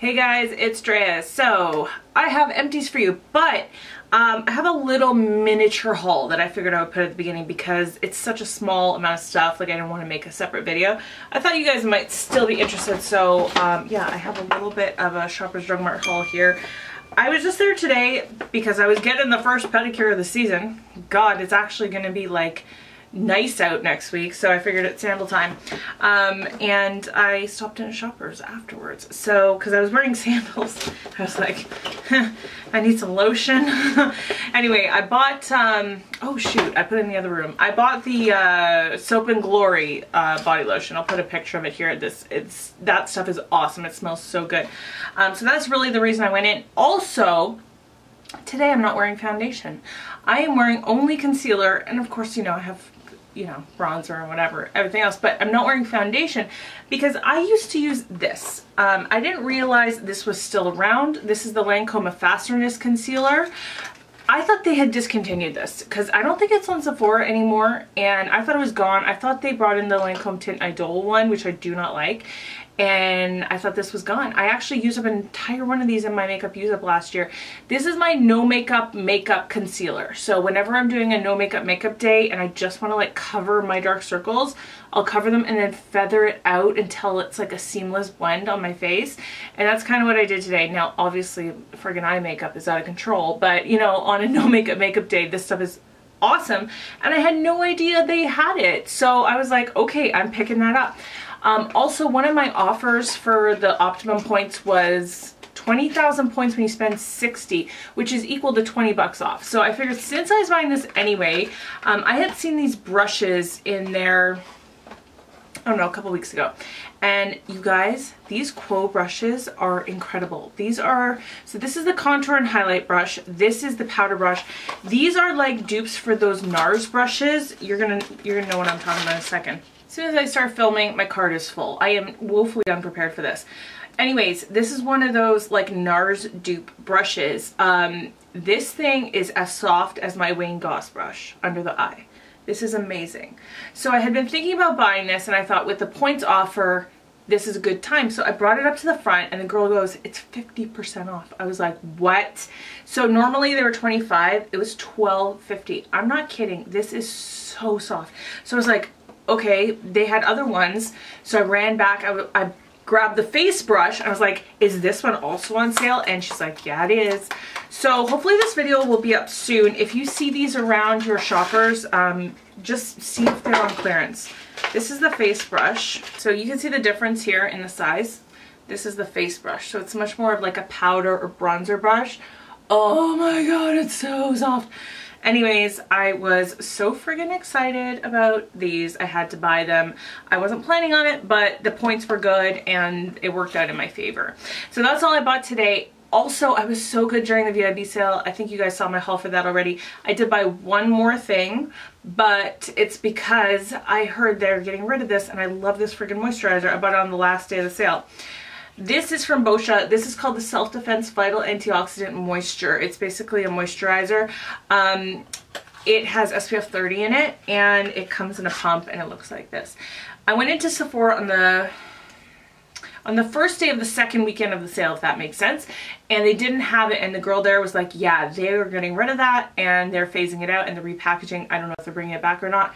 Hey guys, it's Drea. So I have empties for you, but I have a little miniature haul that I figured I would put at the beginning because it's such a small amount of stuff. Like I didn't want to make a separate video. I thought you guys might still be interested. So yeah, I have a little bit of a Shoppers Drug Mart haul here. I was just there today because I was getting the first pedicure of the season. God, it's actually going to be like nice out next week, so I figured it's sandal time. And I stopped in at Shoppers afterwards, so because I was wearing sandals I was like I need some lotion. Anyway, I bought oh shoot, I put it in the other room. I bought the Soap and Glory body lotion. I'll put a picture of it here. That stuff is awesome. It smells so good. So that's really the reason I went in. Also, today I'm not wearing foundation. I am wearing only concealer, and of course, you know, I have, you know, bronzer and whatever, everything else, but I'm not wearing foundation because I used to use this. I didn't realize this was still around. This is the Lancome Fastness Concealer. I thought they had discontinued this because I don't think it's on Sephora anymore, and I thought it was gone. I thought they brought in the Lancome Tint Idol one, which I do not like, and I thought this was gone. I actually used up an entire one of these in my makeup use up last year. This is my no makeup concealer. So whenever I'm doing a no makeup day and I just want to like cover my dark circles, I'll cover them and then feather it out until it's like a seamless blend on my face. And that's kind of what I did today. Now obviously friggin' eye makeup is out of control, but you know, on a no makeup day, this stuff is awesome. And I had no idea they had it. So I was like, okay, I'm picking that up. Also, one of my offers for the optimum points was 20,000 points when you spend 60, which is equal to 20 bucks off. So I figured since I was buying this anyway, I had seen these brushes in there, I don't know, a couple weeks ago. And you guys, these Quo brushes are incredible. These are, so this is the contour and highlight brush. This is the powder brush. These are like dupes for those NARS brushes. You're gonna know what I'm talking about in a second. As soon as I start filming, my cart is full. I am woefully unprepared for this. Anyways, this is one of those like NARS dupe brushes. This thing is as soft as my Wayne Goss brush under the eye. This is amazing. So I had been thinking about buying this, and I thought with the points offer, this is a good time. So I brought it up to the front, and the girl goes, it's 50% off. I was like, what? So normally they were $25. It was $12.50. I'm not kidding. This is so soft. So I was like, okay, they had other ones, so I ran back. I grabbed the face brush. I was like, is this one also on sale? And she's like, yeah, it is. So hopefully this video will be up soon. If you see these around your Shoppers, just see if they're on clearance. This is the face brush. So you can see the difference here in the size. This is the face brush. So it's much more of like a powder or bronzer brush. Oh my God, it's so soft. Anyways, I was so friggin' excited about these. I had to buy them. I wasn't planning on it, but the points were good and it worked out in my favor. So that's all I bought today. Also, I was so good during the VIB sale. I think you guys saw my haul for that already. I did buy one more thing, but it's because I heard they're getting rid of this, and I love this friggin' moisturizer. I bought it on the last day of the sale. This is from Boscia. This is called the Self Defense Vital Antioxidant Moisture. It's basically a moisturizer. It has SPF 30 in it, and it comes in a pump, and it looks like this. I went into Sephora on the first day of the second weekend of the sale, if that makes sense, and they didn't have it, and the girl there was like, yeah, they're getting rid of that and they're phasing it out and the repackaging, I don't know if they're bringing it back or not.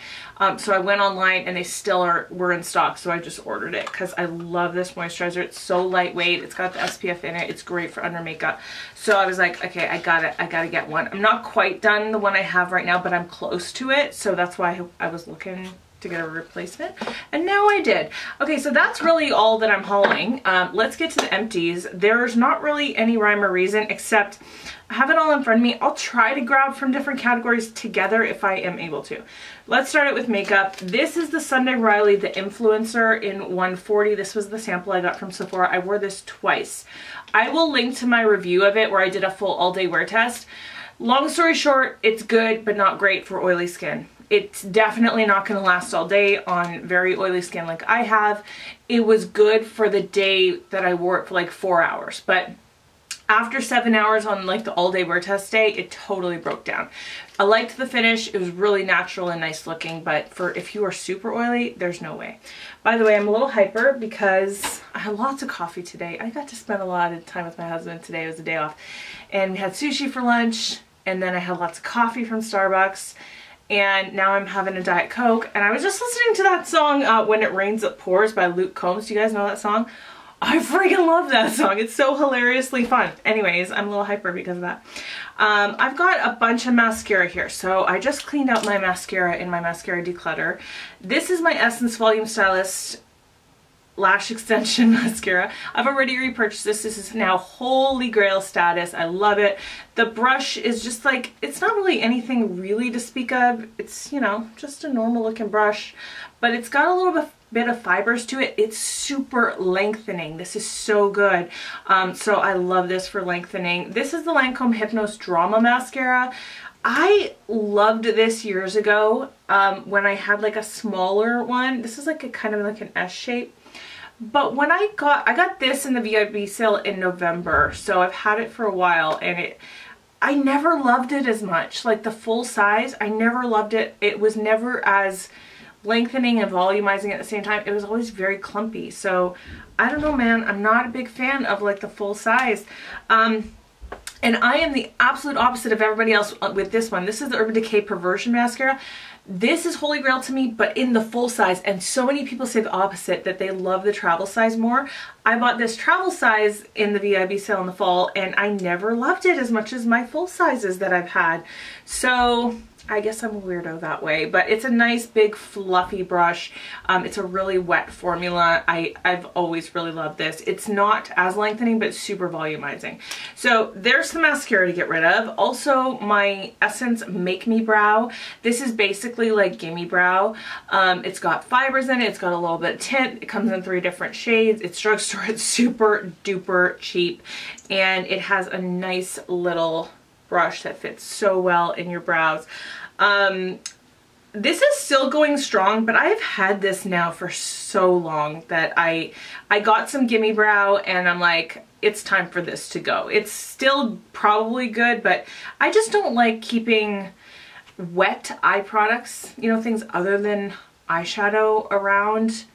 So I went online and they still were in stock, so I just ordered it because I love this moisturizer. It's so lightweight, it's got the SPF in it, it's great for under makeup. So I was like, okay, I gotta get one. I'm not quite done the one I have right now, but I'm close to it, so that's why I was looking to get a replacement, and now I did. Okay, so that's really all that I'm hauling. Let's get to the empties. There's not really any rhyme or reason, except I have it all in front of me. I'll try to grab from different categories together if I am able to. Let's start it with makeup. This is the Sunday Riley, the Influencer in 140. This was the sample I got from Sephora. I wore this twice. I will link to my review of it where I did a full all-day wear test. Long story short, it's good but not great for oily skin. It's definitely not going to last all day on very oily skin like I have. It was good for the day that I wore it for like 4 hours, but After 7 hours on like the all-day wear test day, it totally broke down. I liked the finish. It was really natural and nice looking, but for if you are super oily, there's no way. By the way, I'm a little hyper because I had lots of coffee today. I got to spend a lot of time with my husband today. It was a day off. And we had sushi for lunch, and then I had lots of coffee from Starbucks, and now I'm having a Diet Coke. And I was just listening to that song, When It Rains It Pours by Luke Combs. Do you guys know that song? I freaking love that song. It's so hilariously fun. Anyways, I'm a little hyper because of that. I've got a bunch of mascara here. So I just cleaned out my mascara in my mascara declutter. This is my Essence Volume Stylist Lash Extension Mascara. I've already repurchased this. This is now Holy Grail status. I love it. The brush is just like, it's not really anything really to speak of. It's, you know, just a normal looking brush, but it's got a little bit of fibers to it. It's super lengthening. This is so good. So I love this for lengthening. This is the Lancome Hypnose Drama Mascara. I loved this years ago when I had like a smaller one. This is like a kind of like an S shape. But when I got this in the VIP sale in November, so I've had it for a while, and I never loved it as much. Like the full size, I never loved it. It was never as lengthening and volumizing at the same time. It was always very clumpy. So I don't know, man, I'm not a big fan of like the full size. And I am the absolute opposite of everybody else with this one. This is the Urban Decay Perversion Mascara. This is Holy Grail to me, but in the full size. And so many people say the opposite, that they love the travel size more. I bought this travel size in the VIB sale in the fall, and I never loved it as much as my full sizes that I've had. So I guess I'm a weirdo that way, but it's a nice big fluffy brush. It's a really wet formula. I've always really loved this. It's not as lengthening, but super volumizing. So there's the mascara to get rid of. Also my Essence Make Me Brow. This is basically like Gimme Brow. It's got fibers in it. It's got a little bit of tint. It comes in 3 different shades. It's drugstore. It's super duper cheap, and it has a nice little brush that fits so well in your brows. This is still going strong, but I've had this now for so long that I got some Gimme Brow, and I'm like, it's time for this to go. It's still probably good, but I just don't like keeping wet eye products, you know, things other than eyeshadow around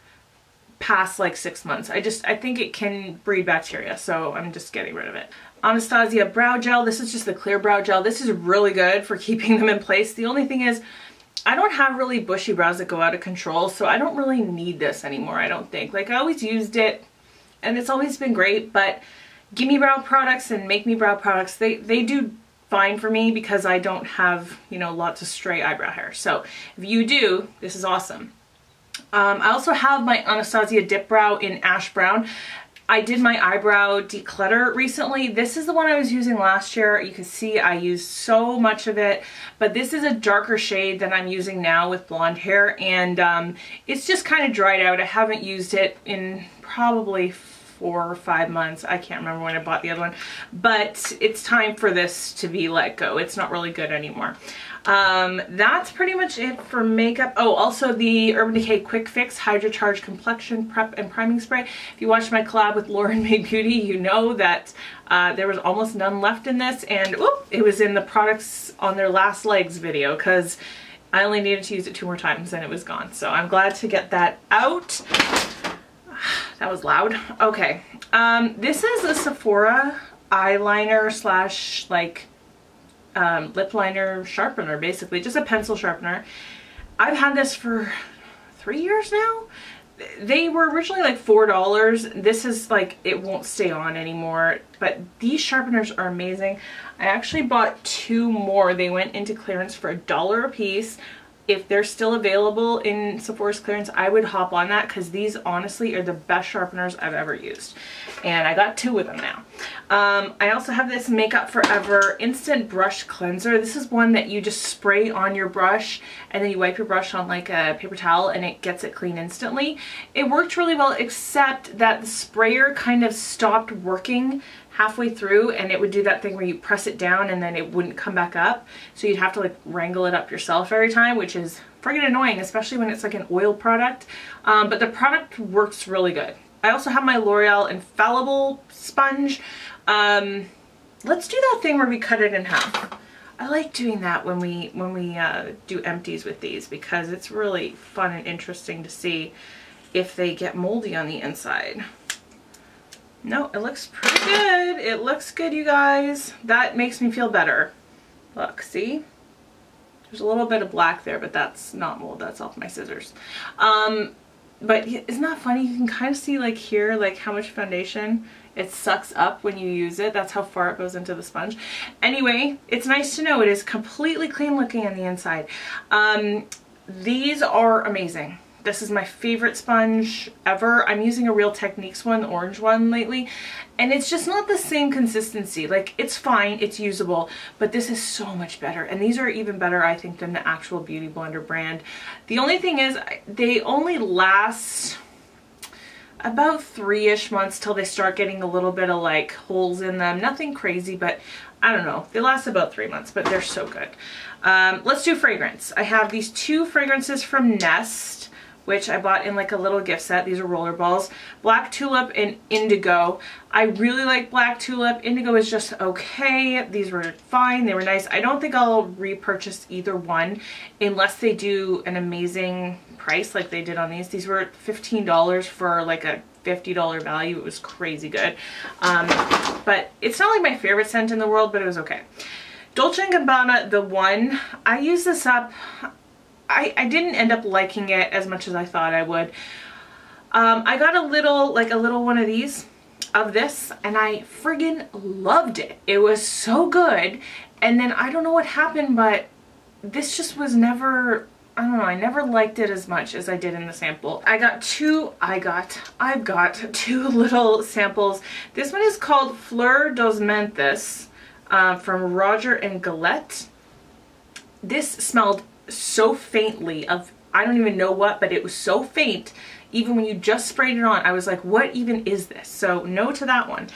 past like 6 months. I think it can breed bacteria, so I'm just getting rid of it. Anastasia Brow Gel. This is just the clear brow gel. This is really good for keeping them in place. The only thing is, I don't have really bushy brows that go out of control, so I don't really need this anymore, I don't think. Like, I always used it, and it's always been great, but Gimme Brow products and Make Me Brow products, they do fine for me because I don't have, you know, lots of stray eyebrow hair. So if you do, this is awesome. I also have my Anastasia Dip Brow in Ash Brown. I did my eyebrow declutter recently. This is the one I was using last year. You can see I used so much of it, but this is a darker shade than I'm using now with blonde hair, and it's just kind of dried out. I haven't used it in probably 4 or 5 months. I can't remember when I bought the other one, but it's time for this to be let go. It's not really good anymore. That's pretty much it for makeup. Oh, also the Urban Decay Quick Fix Hydra Charge Complexion Prep and Priming Spray. If you watched my collab with Lauren May Beauty, you know that there was almost none left in this, and whoop, it was in the products on their last legs video because I only needed to use it 2 more times and it was gone. So I'm glad to get that out. That was loud. Okay. This is a Sephora eyeliner slash like lip liner sharpener, basically just a pencil sharpener. I've had this for 3 years now. They were originally like $4. This is like, it won't stay on anymore, but these sharpeners are amazing. I actually bought 2 more. They went into clearance for $1 a piece. If they're still available in Sephora's clearance, I would hop on that because these honestly are the best sharpeners I've ever used. And I got 2 of them now. I also have this Makeup Forever Instant Brush Cleanser. This is one that you just spray on your brush and then you wipe your brush on like a paper towel and it gets it clean instantly. It worked really well, except that the sprayer kind of stopped working halfway through, and it would do that thing where you press it down and then it wouldn't come back up, so you'd have to like wrangle it up yourself every time, which is friggin' annoying, especially when it's like an oil product. But the product works really good. I also have my L'Oreal Infallible Sponge. let's do that thing where we cut it in half. I like doing that when we do empties with these, because it's really fun and interesting to see if they get moldy on the inside. No, it looks pretty good. It looks good, you guys. That makes me feel better. Look, see? There's a little bit of black there, but that's not mold. That's off my scissors. But isn't that funny? You can kind of see like here, like how much foundation it sucks up when you use it. That's how far it goes into the sponge. Anyway, it's nice to know it is completely clean looking on the inside. These are amazing. This is my favorite sponge ever. I'm using a Real Techniques one, the orange one lately, and it's just not the same consistency. Like, it's fine, it's usable, but this is so much better. And these are even better, I think, than the actual Beauty Blender brand. The only thing is, they only last about 3-ish months till they start getting a little bit of like holes in them. Nothing crazy, but I don't know. They last about 3 months, but they're so good. Let's do fragrance. I have these 2 fragrances from Nest, which I bought in like a little gift set. These are roller balls. Black Tulip and Indigo. I really like Black Tulip. Indigo is just okay. These were fine. They were nice. I don't think I'll repurchase either one unless they do an amazing price like they did on these. These were $15 for like a $50 value. It was crazy good. But it's not like my favorite scent in the world, but it was okay. Dolce & Gabbana, the One. I used this up. I didn't end up liking it as much as I thought I would. I got a little one of these, of this, and I friggin' loved it. It was so good. And then I don't know what happened, but this just was never, I don't know, I never liked it as much as I did in the sample. I've got 2 little samples. This one is called Fleur dos Menthis from Roger and Gillette. This smelled so faintly of, I don't even know what, but it was so faint. Even when you just sprayed it on, I was like, what even is this? So no to that one.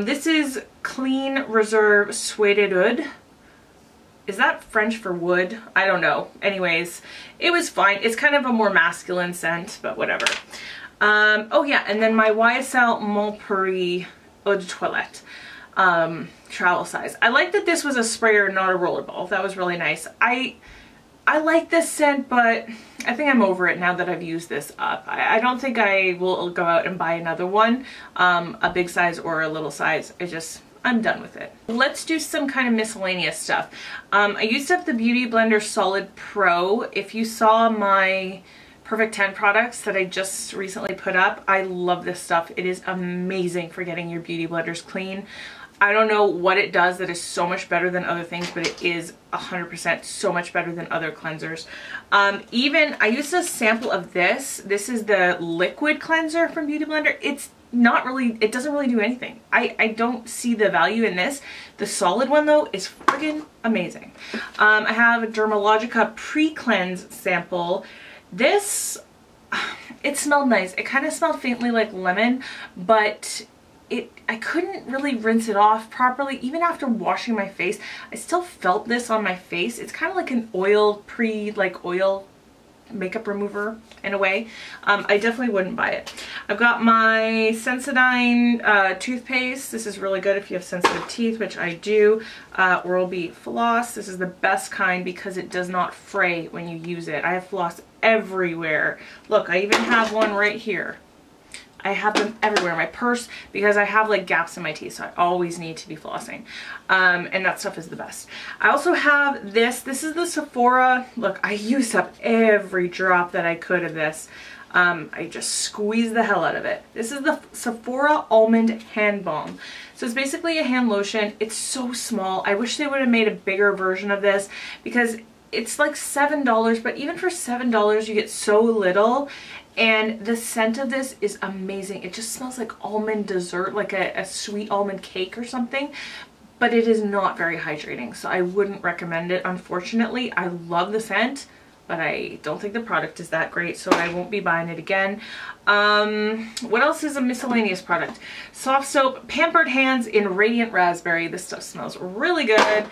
This is Clean Reserve Suede Oud. Is that French for wood? I don't know. Anyways, it was fine. It's kind of a more masculine scent, but whatever. Oh yeah, and then my YSL Montpellier Eau de Toilette. Travel size. I like that this was a sprayer, not a rollerball. That was really nice. I like this scent, but I think I'm over it now that I've used this up. I don't think I will go out and buy another one, a big size or a little size. I'm done with it. Let's do some kind of miscellaneous stuff. I used up the Beauty Blender Solid Pro. If you saw my Perfect 10 products that I just recently put up, I love this stuff. It is amazing for getting your beauty blenders clean. I don't know what it does that is so much better than other things, but it is 100% so much better than other cleansers. Even, I used a sample of this. This is the liquid cleanser from Beauty Blender. It's not really, it doesn't really do anything. I don't see the value in this. The solid one though is friggin' amazing. I have a Dermalogica Pre-Cleanse sample. This, it smelled nice. It kind of smelled faintly like lemon, but I couldn't really rinse it off properly. Even after washing my face, I still felt this on my face. It's kind of like an oil makeup remover in a way. I definitely wouldn't buy it. I've got my Sensodyne toothpaste. This is really good if you have sensitive teeth, which I do. Oral-B floss. This is the best kind because it does not fray when you use it. I have floss everywhere. Look, I even have one right here. I have them everywhere in my purse because I have like gaps in my teeth, so I always need to be flossing. And that stuff is the best. I also have this. This is the Sephora. Look, I used up every drop that I could of this. I just squeezed the hell out of it. This is the Sephora Almond Hand Balm. So it's basically a hand lotion. It's so small. I wish they would have made a bigger version of this because it's like $7, but even for $7 you get so little. And the scent of this is amazing. It just smells like almond dessert, like a sweet almond cake or something. But it is not very hydrating, so I wouldn't recommend it, unfortunately. I love the scent, but I don't think the product is that great, so I won't be buying it again. What else is a miscellaneous product? Soft soap, Pampered Hands in Radiant Raspberry. This stuff smells really good.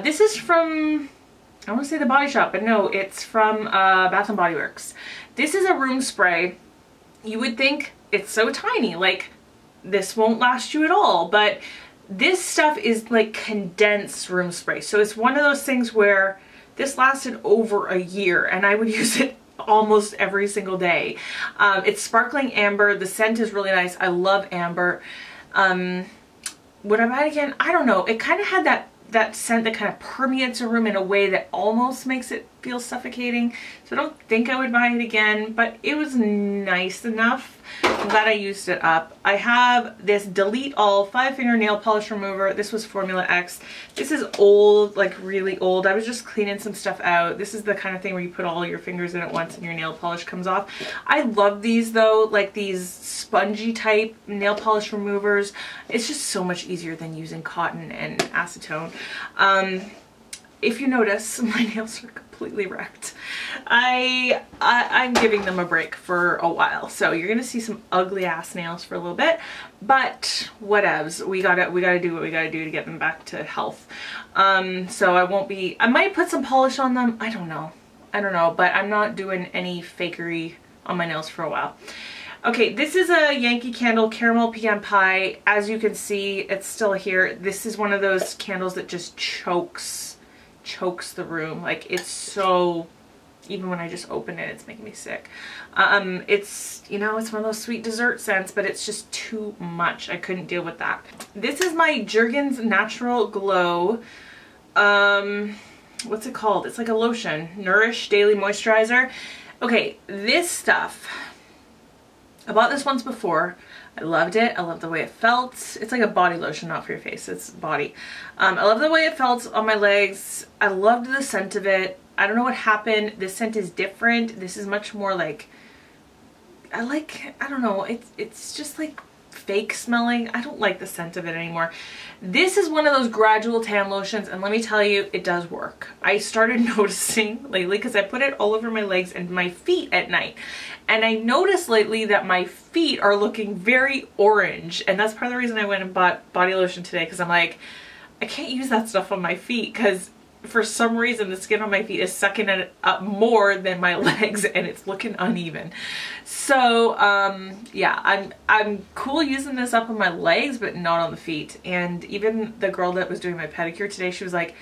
This is from, I want to say The Body Shop, but no, it's from Bath & Body Works. This is a room spray. You would think it's so tiny, like this won't last you at all, but this stuff is like condensed room spray. So it's one of those things where this lasted over a year and I would use it almost every single day. It's sparkling amber. The scent is really nice. I love amber. Would I buy it again? I don't know. It kind of had that scent that kind of permeates a room in a way that almost makes it feel suffocating. So I don't think I would buy it again, but it was nice enough. I'm glad I used it up. I have this Delete All 5-finger nail polish remover. This was Formula X. This is old, like really old. I was just cleaning some stuff out. This is the kind of thing where you put all your fingers in at once and your nail polish comes off. I love these though, like these spongy type nail polish removers. It's just so much easier than using cotton and acetone. If you notice, my nails are completely wrecked. I'm giving them a break for a while, so you're gonna see some ugly ass nails for a little bit, but whatevs. We gotta do what we gotta do to get them back to health. So I might put some polish on them. I don't know, but I'm not doing any fakery on my nails for a while. Okay, this is a Yankee Candle Caramel Pecan Pie. As you can see, it's still here. This is one of those candles that just chokes the room. Like, it's so, even when I just open it, it's making me sick. It's, you know, it's one of those sweet dessert scents, but it's just too much. I couldn't deal with that. This is my Jergens Natural Glow, what's it called? It's like a lotion. Nourish Daily Moisturizer. Okay, this stuff, I bought this once before. I loved it. I love the way it felt. It's like a body lotion, not for your face. It's body. I love the way it felt on my legs. I loved the scent of it. I don't know what happened. This scent is different. This is much more like, I don't know. It's just like fake smelling. I don't like the scent of it anymore. This is one of those gradual tan lotions, and let me tell you, it does work. I started noticing lately, because I put it all over my legs and my feet at night, and I noticed lately that my feet are looking very orange, and that's part of the reason I went and bought body lotion today, because I'm like, I can't use that stuff on my feet, because for some reason the skin on my feet is sucking it up more than my legs and it's looking uneven. So yeah, I'm cool using this up on my legs but not on the feet. And even the girl that was doing my pedicure today, she was like,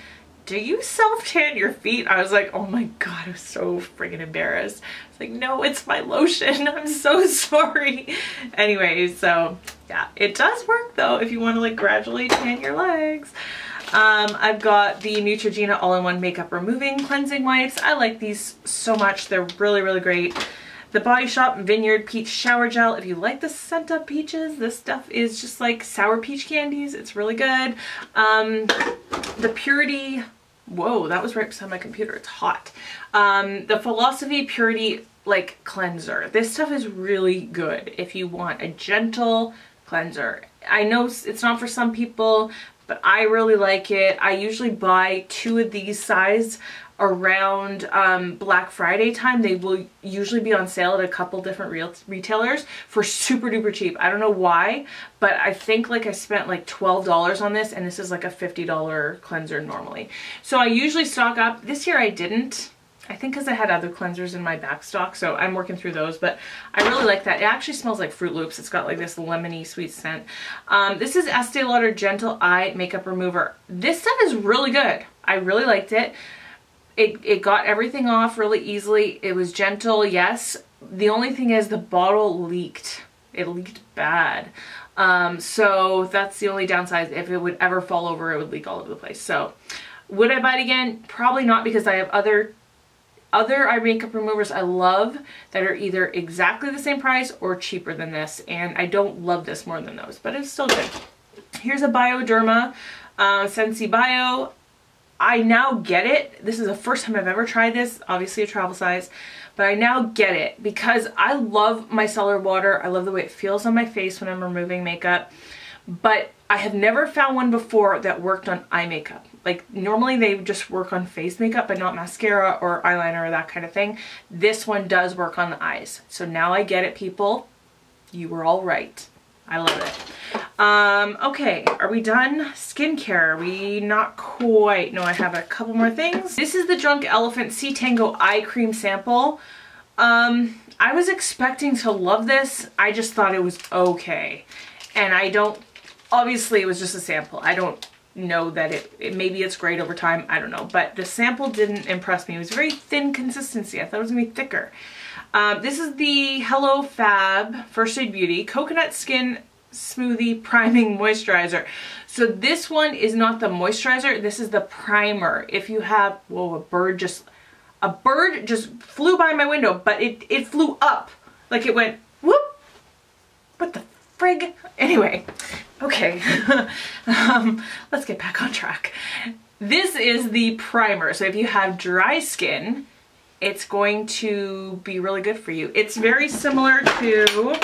do you self-tan your feet? I was like, oh my god, I was so friggin' embarrassed. I was like, no, it's my lotion. I'm so sorry. Anyways, so yeah, it does work though if you want to like gradually tan your legs. I've got the Neutrogena all-in-one makeup removing cleansing wipes. I like these so much. They're really, really great. The Body Shop Vineyard Peach Shower Gel. If you like the scent of peaches, this stuff is just like sour peach candies. It's really good. The Purity, whoa, that was right beside my computer. It's hot. The Philosophy Purity like cleanser. This stuff is really good if you want a gentle cleanser. I know it's not for some people, but I really like it. I usually buy 2 of these size around Black Friday time. They will usually be on sale at a couple different retailers for super duper cheap. I don't know why, but I think like I spent like $12 on this, and this is like a $50 cleanser normally. So I usually stock up. This year I didn't. I think because I had other cleansers in my back stock, so I'm working through those, but I really like that. It actually smells like Fruit Loops. It's got like this lemony sweet scent. This is Estee Lauder Gentle Eye Makeup Remover. This stuff is really good. I really liked it. It got everything off really easily. It was gentle, yes. The only thing is the bottle leaked. It leaked bad. So that's the only downside. If it would ever fall over, it would leak all over the place. So would I buy it again? Probably not, because I have other eye makeup removers I love that are either exactly the same price or cheaper than this, and I don't love this more than those, but it's still good. Here's a Bioderma Sensi Bio. I now get it. This is the first time I've ever tried this, obviously a travel size, but I now get it because I love micellar water. I love the way it feels on my face when I'm removing makeup, but I have never found one before that worked on eye makeup. Like normally they just work on face makeup, but not mascara or eyeliner or that kind of thing. This one does work on the eyes. So now I get it, people. You were all right. I love it. Okay, are we done? Skincare, are we not quite? No, I have a couple more things. This is the Drunk Elephant Sea Tango Eye Cream Sample. I was expecting to love this. I just thought it was okay. And I don't Obviously it was just a sample. I don't know that maybe it's great over time. I don't know. But the sample didn't impress me. It was very thin consistency. I thought it was going to be thicker. This is the Hello Fab First Aid Beauty Coconut Skin Smoothie Priming Moisturizer. So this one is not the moisturizer. This is the primer. If you have, whoa, a bird just flew by my window, but it flew up. Like it went, whoop. What the frig? Anyway, okay. Let's get back on track. This is the primer. So if you have dry skin, it's going to be really good for you. It's very similar to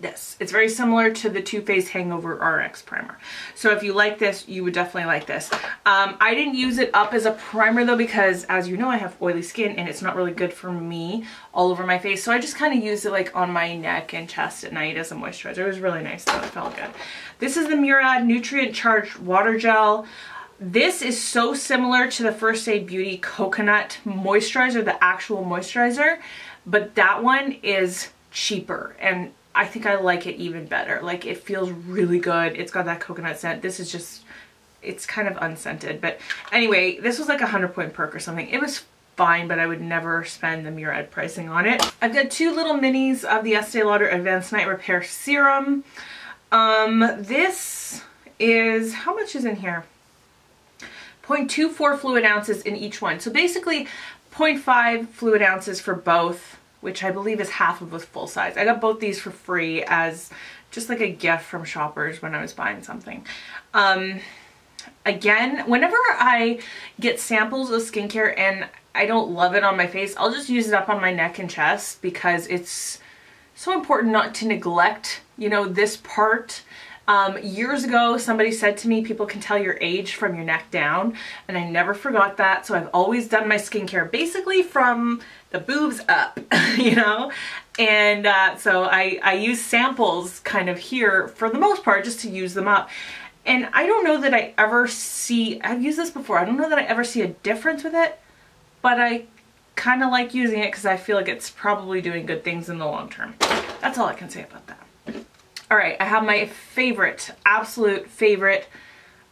this. It's very similar to the Too Faced Hangover RX primer. So if you like this, you would definitely like this. I didn't use it up as a primer though, because as you know, I have oily skin and it's not really good for me all over my face. So I just kind of used it like on my neck and chest at night as a moisturizer. It was really nice though, it felt good. This is the Murad Nutrient Charged Water Gel. This is so similar to the First Aid Beauty Coconut Moisturizer, the actual moisturizer, but that one is cheaper and I think I like it even better. Like it feels really good. It's got that coconut scent. This is just, it's kind of unscented. But anyway, this was like a 100-point perk or something. It was fine, but I would never spend the Murad pricing on it. I've got 2 little minis of the Estee Lauder Advanced Night Repair Serum. This is, how much is in here? 0.24 fluid ounces in each one. So basically 0.5 fluid ounces for both, which I believe is half of a full size. I got both these for free as just like a gift from Shoppers when I was buying something. Again, whenever I get samples of skincare and I don't love it on my face, I'll just use it up on my neck and chest because it's so important not to neglect, you know, this part. Years ago, somebody said to me, people can tell your age from your neck down, and I never forgot that. So I've always done my skincare basically from the boobs up, you know? And so I use samples kind of here for the most part just to use them up. And I don't know that I ever see, I've used this before, I don't know that I ever see a difference with it, but I kind of like using it because I feel like it's probably doing good things in the long term. That's all I can say about that. All right, I have my favorite, absolute favorite,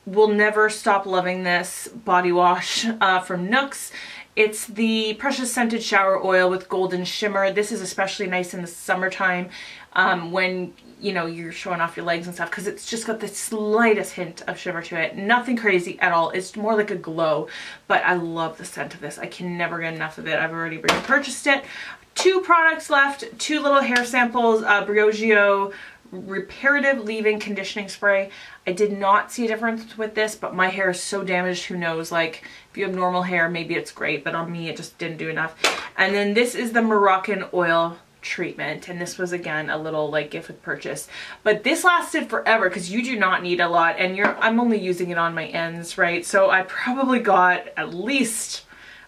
will never stop loving this body wash from Nooks. It's the Precious Scented Shower Oil with Golden Shimmer. This is especially nice in the summertime when, you know, you're showing off your legs and stuff, because it's just got the slightest hint of shimmer to it. Nothing crazy at all. It's more like a glow, but I love the scent of this. I can never get enough of it. I've already repurchased it. 2 products left, 2 little hair samples, Briogeo Reparative Leave-In Conditioning Spray. I did not see a difference with this, but my hair is so damaged, who knows, like if you have normal hair maybe it's great, but on me it just didn't do enough. And then this is the Moroccan Oil Treatment, and this was again a little like gift with purchase, but this lasted forever because you do not need a lot, and I'm only using it on my ends, right? So I probably got at least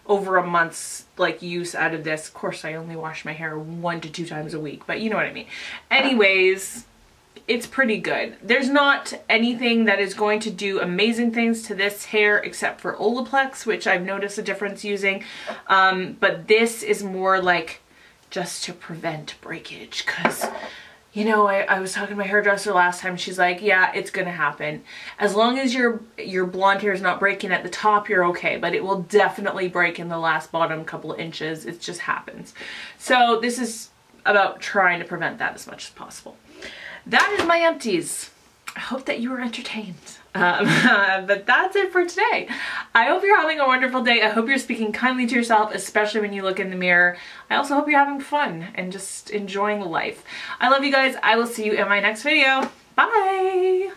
over a month's like use out of this. Of course I only wash my hair 1 to 2 times a week, but you know what I mean. Anyways, it's pretty good. There's not anything that is going to do amazing things to this hair except for Olaplex, which I've noticed a difference using. But this is more like just to prevent breakage, because, you know, I was talking to my hairdresser last time. She's like, yeah, it's gonna happen. As long as your blonde hair is not breaking at the top, you're okay, but it will definitely break in the last bottom couple of inches. It just happens. So this is about trying to prevent that as much as possible. That is my empties. I hope that you were entertained. But that's it for today. I hope you're having a wonderful day. I hope you're speaking kindly to yourself, especially when you look in the mirror. I also hope you're having fun and just enjoying life. I love you guys. I will see you in my next video. Bye!